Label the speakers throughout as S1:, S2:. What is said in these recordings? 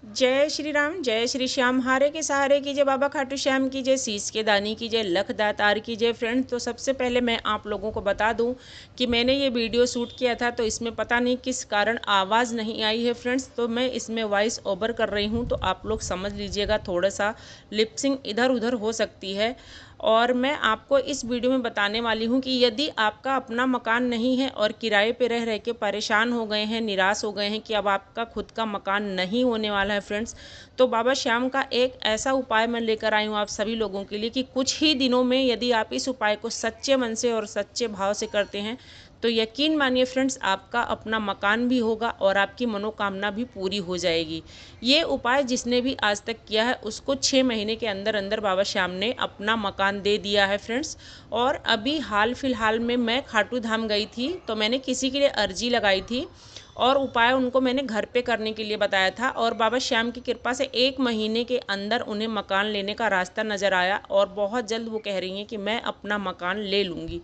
S1: जय श्री राम, जय श्री श्याम, हारे के सहारे की जय, बाबा खाटू श्याम की जय, शीश के दानी की जय, लख दातार की जय। फ्रेंड्स, तो सबसे पहले मैं आप लोगों को बता दूं कि मैंने ये वीडियो शूट किया था, तो इसमें पता नहीं किस कारण आवाज़ नहीं आई है फ्रेंड्स, तो मैं इसमें वॉइस ओवर कर रही हूँ, तो आप लोग समझ लीजिएगा, थोड़ा सा लिपसिंग इधर उधर हो सकती है। और मैं आपको इस वीडियो में बताने वाली हूँ कि यदि आपका अपना मकान नहीं है और किराए पे रह रह के परेशान हो गए हैं, निराश हो गए हैं कि अब आपका खुद का मकान नहीं होने वाला है फ्रेंड्स, तो बाबा श्याम का एक ऐसा उपाय मैं लेकर आई हूँ आप सभी लोगों के लिए कि कुछ ही दिनों में यदि आप इस उपाय को सच्चे मन से और सच्चे भाव से करते हैं तो यकीन मानिए फ्रेंड्स, आपका अपना मकान भी होगा और आपकी मनोकामना भी पूरी हो जाएगी। ये उपाय जिसने भी आज तक किया है उसको 6 महीने के अंदर अंदर बाबा श्याम ने अपना मकान दे दिया है फ्रेंड्स। और अभी हाल फिलहाल में मैं खाटू धाम गई थी, तो मैंने किसी के लिए अर्जी लगाई थी और उपाय उनको मैंने घर पे करने के लिए बताया था, और बाबा श्याम की कृपा से 1 महीने के अंदर उन्हें मकान लेने का रास्ता नज़र आया और बहुत जल्द वो कह रही हैं कि मैं अपना मकान ले लूँगी।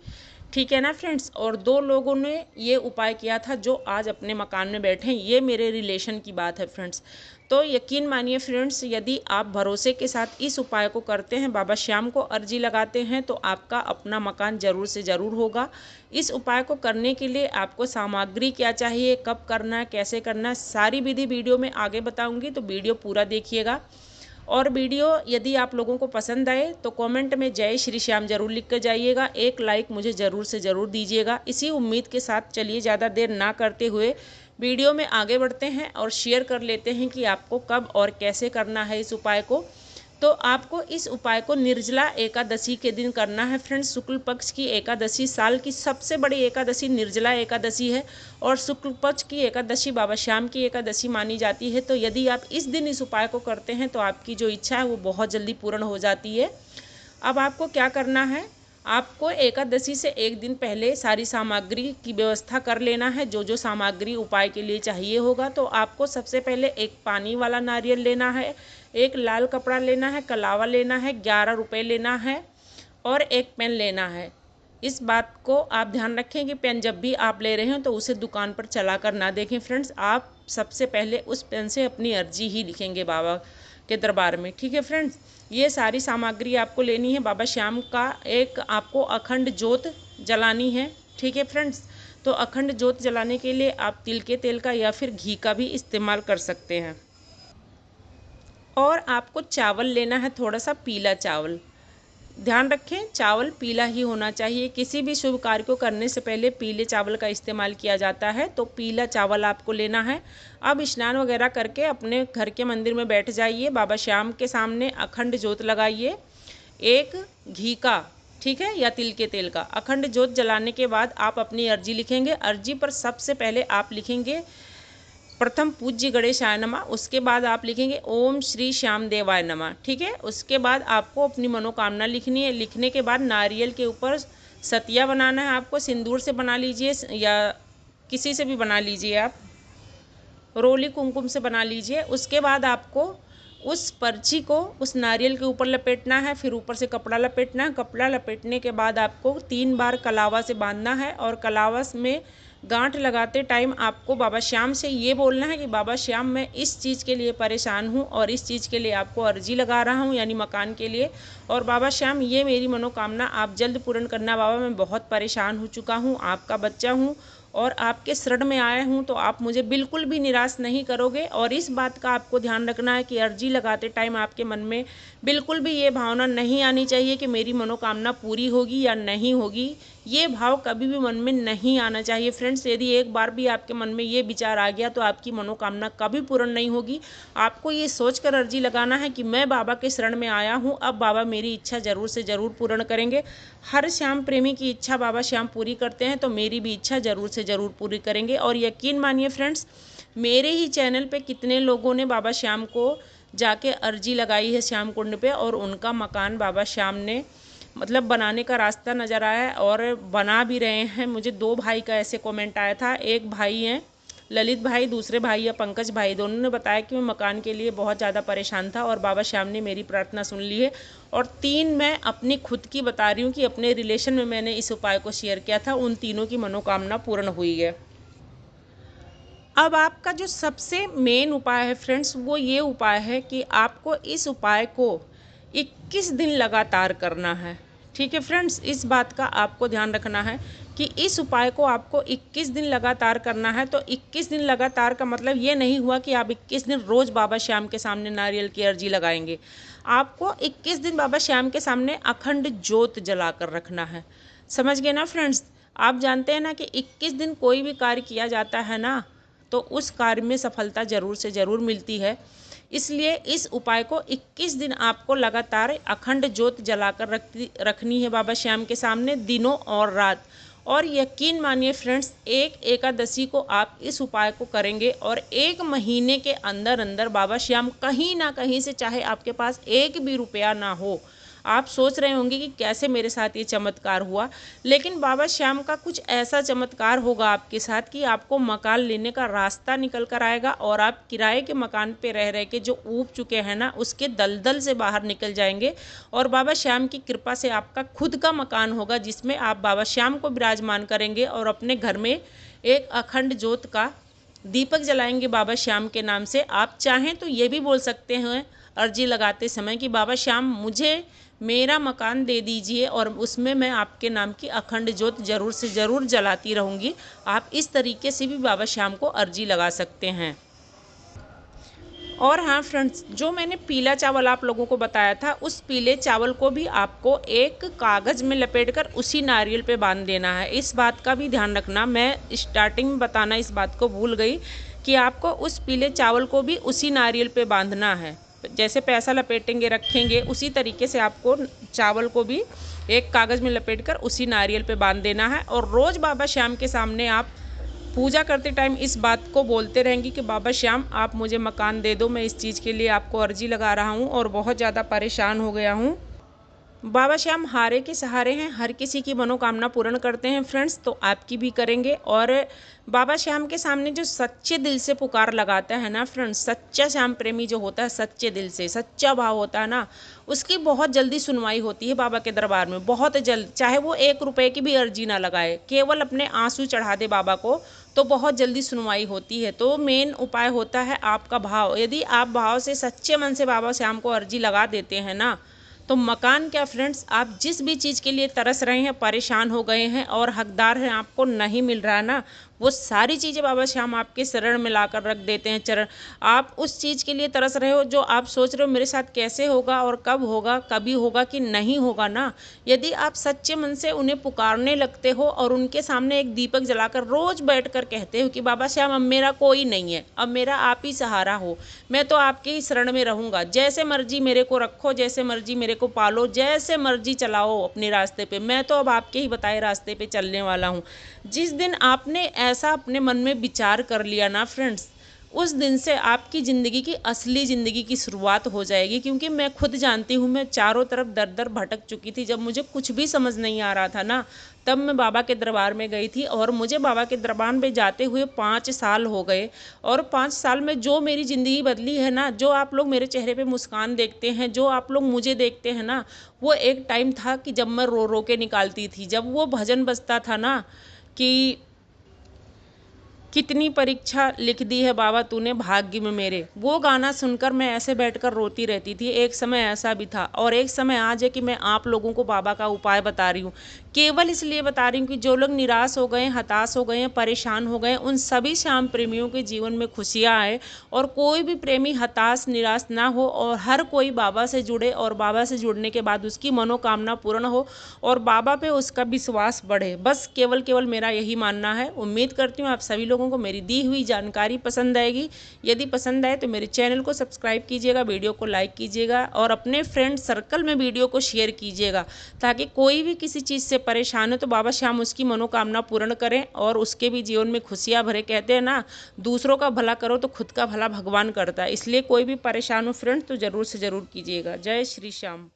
S1: ठीक है ना फ्रेंड्स। और 2 लोगों ने ये उपाय किया था जो आज अपने मकान में बैठे हैं, ये मेरे रिलेशन की बात है फ्रेंड्स। तो यकीन मानिए फ्रेंड्स, यदि आप भरोसे के साथ इस उपाय को करते हैं, बाबा श्याम को अर्जी लगाते हैं, तो आपका अपना मकान ज़रूर से ज़रूर होगा। इस उपाय को करने के लिए आपको सामग्री क्या चाहिए, कब करना है, कैसे करना है, सारी विधि वीडियो में आगे बताऊंगी, तो वीडियो पूरा देखिएगा। और वीडियो यदि आप लोगों को पसंद आए तो कमेंट में जय श्री श्याम जरूर लिख कर जाइएगा, एक लाइक मुझे ज़रूर से ज़रूर दीजिएगा। इसी उम्मीद के साथ चलिए ज़्यादा देर ना करते हुए वीडियो में आगे बढ़ते हैं और शेयर कर लेते हैं कि आपको कब और कैसे करना है इस उपाय को। तो आपको इस उपाय को निर्जला एकादशी के दिन करना है फ्रेंड्स। शुक्ल पक्ष की एकादशी साल की सबसे बड़ी एकादशी निर्जला एकादशी है, और शुक्ल पक्ष की एकादशी बाबा श्याम की एकादशी मानी जाती है। तो यदि आप इस दिन इस उपाय को करते हैं तो आपकी जो इच्छा है वो बहुत जल्दी पूर्ण हो जाती है। अब आपको क्या करना है, आपको एकादशी से एक दिन पहले सारी सामग्री की व्यवस्था कर लेना है, जो जो सामग्री उपाय के लिए चाहिए होगा। तो आपको सबसे पहले एक पानी वाला नारियल लेना है, एक लाल कपड़ा लेना है, कलावा लेना है, 11 रुपये लेना है और एक पेन लेना है। इस बात को आप ध्यान रखें कि पेन जब भी आप ले रहे हो तो उसे दुकान पर चला कर ना देखें फ्रेंड्स। आप सबसे पहले उस पेन से अपनी अर्जी ही लिखेंगे बाबा के दरबार में। ठीक है फ्रेंड्स, ये सारी सामग्री आपको लेनी है। बाबा श्याम का एक आपको अखंड ज्योत जलानी है। ठीक है फ्रेंड्स, तो अखंड ज्योत जलाने के लिए आप तिल के तेल का या फिर घी का भी इस्तेमाल कर सकते हैं। और आपको चावल लेना है, थोड़ा सा पीला चावल। ध्यान रखें, चावल पीला ही होना चाहिए। किसी भी शुभ कार्य को करने से पहले पीले चावल का इस्तेमाल किया जाता है, तो पीला चावल आपको लेना है। अब स्नान वगैरह करके अपने घर के मंदिर में बैठ जाइए, बाबा श्याम के सामने अखंड ज्योत लगाइए, एक घी का, ठीक है, या तिल के तेल का। अखंड ज्योत जलाने के बाद आप अपनी अर्जी लिखेंगे। अर्जी पर सबसे पहले आप लिखेंगे प्रथम पूज्य गणेशाय नमः, उसके बाद आप लिखेंगे ओम श्री श्याम देवाय नमः। ठीक है, उसके बाद आपको अपनी मनोकामना लिखनी है। लिखने के बाद नारियल के ऊपर सतिया बनाना है आपको, सिंदूर से बना लीजिए या किसी से भी बना लीजिए, आप रोली कुमकुम से बना लीजिए। उसके बाद आपको उस पर्ची को उस नारियल के ऊपर लपेटना है, फिर ऊपर से कपड़ा लपेटना है। कपड़ा लपेटने के बाद आपको 3 बार कलावा से बांधना है, और कलावा में गांठ लगाते टाइम आपको बाबा श्याम से ये बोलना है कि बाबा श्याम, मैं इस चीज़ के लिए परेशान हूँ और इस चीज़ के लिए आपको अर्जी लगा रहा हूँ, यानी मकान के लिए। और बाबा श्याम, ये मेरी मनोकामना आप जल्द पूर्ण करना। बाबा, मैं बहुत परेशान हो चुका हूँ, आपका बच्चा हूँ और आपके शरण में आया हूँ, तो आप मुझे बिल्कुल भी निराश नहीं करोगे। और इस बात का आपको ध्यान रखना है कि अर्जी लगाते टाइम आपके मन में बिल्कुल भी ये भावना नहीं आनी चाहिए कि मेरी मनोकामना पूरी होगी या नहीं होगी। ये भाव कभी भी मन में नहीं आना चाहिए फ्रेंड्स। यदि एक बार भी आपके मन में ये विचार आ गया तो आपकी मनोकामना कभी पूर्ण नहीं होगी। आपको ये सोचकर अर्जी लगाना है कि मैं बाबा के शरण में आया हूँ, अब बाबा मेरी इच्छा ज़रूर से ज़रूर पूर्ण करेंगे। हर श्याम प्रेमी की इच्छा बाबा श्याम पूरी करते हैं, तो मेरी भी इच्छा ज़रूर से ज़रूर पूरी करेंगे। और यकीन मानिए फ्रेंड्स, मेरे ही चैनल पे कितने लोगों ने बाबा श्याम को जाके अर्जी लगाई है श्याम कुंड पे, और उनका मकान बाबा श्याम ने मतलब बनाने का रास्ता नज़र आया है और बना भी रहे हैं। मुझे 2 भाई का ऐसे कमेंट आया था, एक भाई हैं ललित भाई, दूसरे भाई या पंकज भाई, दोनों ने बताया कि मैं मकान के लिए बहुत ज़्यादा परेशान था और बाबा श्याम ने मेरी प्रार्थना सुन ली है। और 3 मैं अपनी खुद की बता रही हूँ कि अपने रिलेशन में मैंने इस उपाय को शेयर किया था, उन तीनों की मनोकामना पूर्ण हुई है। अब आपका जो सबसे मेन उपाय है फ्रेंड्स, वो ये उपाय है कि आपको इस उपाय को 21 दिन लगातार करना है। ठीक है फ्रेंड्स, इस बात का आपको ध्यान रखना है कि इस उपाय को आपको 21 दिन लगातार करना है। तो 21 दिन लगातार का मतलब ये नहीं हुआ कि आप 21 दिन रोज़ बाबा श्याम के सामने नारियल की अर्जी लगाएंगे। आपको 21 दिन बाबा श्याम के सामने अखंड ज्योत जलाकर रखना है। समझ गए ना फ्रेंड्स? आप जानते हैं ना कि 21 दिन कोई भी कार्य किया जाता है ना, तो उस कार्य में सफलता ज़रूर से ज़रूर मिलती है। इसलिए इस उपाय को 21 दिन आपको लगातार अखंड ज्योत जलाकर रखनी है बाबा श्याम के सामने, दिनों और रात। और यकीन मानिए फ्रेंड्स, एक एकादशी को आप इस उपाय को करेंगे और 1 महीने के अंदर अंदर बाबा श्याम कहीं ना कहीं से, चाहे आपके पास 1 भी रुपया ना हो, आप सोच रहे होंगे कि कैसे मेरे साथ ये चमत्कार हुआ, लेकिन बाबा श्याम का कुछ ऐसा चमत्कार होगा आपके साथ कि आपको मकान लेने का रास्ता निकल कर आएगा और आप किराए के मकान पे रह रह के जो ऊब चुके हैं ना, उसके दलदल से बाहर निकल जाएंगे और बाबा श्याम की कृपा से आपका खुद का मकान होगा, जिसमें आप बाबा श्याम को विराजमान करेंगे और अपने घर में एक अखंड ज्योत का दीपक जलाएंगे बाबा श्याम के नाम से। आप चाहें तो ये भी बोल सकते हैं अर्जी लगाते समय कि बाबा श्याम, मुझे मेरा मकान दे दीजिए और उसमें मैं आपके नाम की अखंड ज्योत ज़रूर से ज़रूर जलाती रहूँगी। आप इस तरीके से भी बाबा श्याम को अर्जी लगा सकते हैं। और हाँ फ्रेंड्स, जो मैंने पीला चावल आप लोगों को बताया था, उस पीले चावल को भी आपको एक कागज़ में लपेटकर उसी नारियल पे बांध देना है। इस बात का भी ध्यान रखना, मैं स्टार्टिंग में बताना इस बात को भूल गई कि आपको उस पीले चावल को भी उसी नारियल पे बांधना है। जैसे पैसा लपेटेंगे रखेंगे, उसी तरीके से आपको चावल को भी एक कागज़ में लपेटकर उसी नारियल पे बांध देना है। और रोज़ बाबा श्याम के सामने आप पूजा करते टाइम इस बात को बोलते रहेंगी कि बाबा श्याम, आप मुझे मकान दे दो, मैं इस चीज़ के लिए आपको अर्जी लगा रहा हूँ और बहुत ज़्यादा परेशान हो गया हूँ। बाबा श्याम हारे के सहारे हैं, हर किसी की मनोकामना पूर्ण करते हैं फ्रेंड्स, तो आपकी भी करेंगे। और बाबा श्याम के सामने जो सच्चे दिल से पुकार लगाता है ना फ्रेंड्स, सच्चा श्याम प्रेमी जो होता है, सच्चे दिल से सच्चा भाव होता है ना, उसकी बहुत जल्दी सुनवाई होती है बाबा के दरबार में, बहुत जल्द। चाहे वो 1 रुपए की भी अर्जी ना लगाए, केवल अपने आंसू चढ़ा दे बाबा को, तो बहुत जल्दी सुनवाई होती है। तो मेन उपाय होता है आपका भाव। यदि आप भाव से, सच्चे मन से बाबा श्याम को अर्जी लगा देते हैं ना, तो मकान क्या फ्रेंड्स, आप जिस भी चीज़ के लिए तरस रहे हैं, परेशान हो गए हैं और हकदार हैं, आपको नहीं मिल रहा है ना, वो सारी चीज़ें बाबा श्याम आपके शरण में लाकर रख देते हैं। चरण, आप उस चीज़ के लिए तरस रहे हो जो आप सोच रहे हो मेरे साथ कैसे होगा और कब होगा, कभी होगा कि नहीं होगा ना, यदि आप सच्चे मन से उन्हें पुकारने लगते हो और उनके सामने एक दीपक जलाकर रोज़ बैठकर कहते हो कि बाबा श्याम, अब मेरा कोई नहीं है, अब मेरा आप ही सहारा हो, मैं तो आपके ही शरण में रहूँगा, जैसे मर्जी मेरे को रखो, जैसे मर्जी मेरे को पालो, जैसे मर्जी चलाओ अपने रास्ते पे, मैं तो अब आपके ही बताए रास्ते पे चलने वाला हूँ। जिस दिन आपने ऐसा अपने मन में विचार कर लिया ना फ्रेंड्स, उस दिन से आपकी ज़िंदगी की असली ज़िंदगी की शुरुआत हो जाएगी। क्योंकि मैं खुद जानती हूँ, मैं चारों तरफ दर दर भटक चुकी थी। जब मुझे कुछ भी समझ नहीं आ रहा था ना, तब मैं बाबा के दरबार में गई थी और मुझे बाबा के दरबार में जाते हुए 5 साल हो गए। और 5 साल में जो मेरी ज़िंदगी बदली है ना, जो आप लोग मेरे चेहरे पे मुस्कान देखते हैं, जो आप लोग मुझे देखते हैं ना, वो एक टाइम था कि जब मैं रो रो के निकालती थी। जब वो भजन बजता था ना कि कितनी परीक्षा लिख दी है बाबा तूने भाग्य में मेरे, वो गाना सुनकर मैं ऐसे बैठकर रोती रहती थी। एक समय ऐसा भी था और एक समय आज है कि मैं आप लोगों को बाबा का उपाय बता रही हूँ, केवल इसलिए बता रही हूँ कि जो लोग निराश हो गए, हताश हो गए, परेशान हो गए, उन सभी श्याम प्रेमियों के जीवन में खुशियाँ आए और कोई भी प्रेमी हताश निराश ना हो और हर कोई बाबा से जुड़े और बाबा से जुड़ने के बाद उसकी मनोकामना पूर्ण हो और बाबा पे उसका विश्वास बढ़े। बस केवल मेरा यही मानना है। उम्मीद करती हूँ आप सभी लोगों को मेरी दी हुई जानकारी पसंद आएगी। यदि पसंद आए तो मेरे चैनल को सब्सक्राइब कीजिएगा, वीडियो को लाइक कीजिएगा और अपने फ्रेंड सर्कल में वीडियो को शेयर कीजिएगा, ताकि कोई भी किसी चीज़ से परेशान है तो बाबा श्याम उसकी मनोकामना पूर्ण करें और उसके भी जीवन में खुशियाँ भरे। कहते हैं ना, दूसरों का भला करो तो खुद का भला भगवान करता है। इसलिए कोई भी परेशान हो फ्रेंड तो ज़रूर से ज़रूर कीजिएगा। जय श्री श्याम।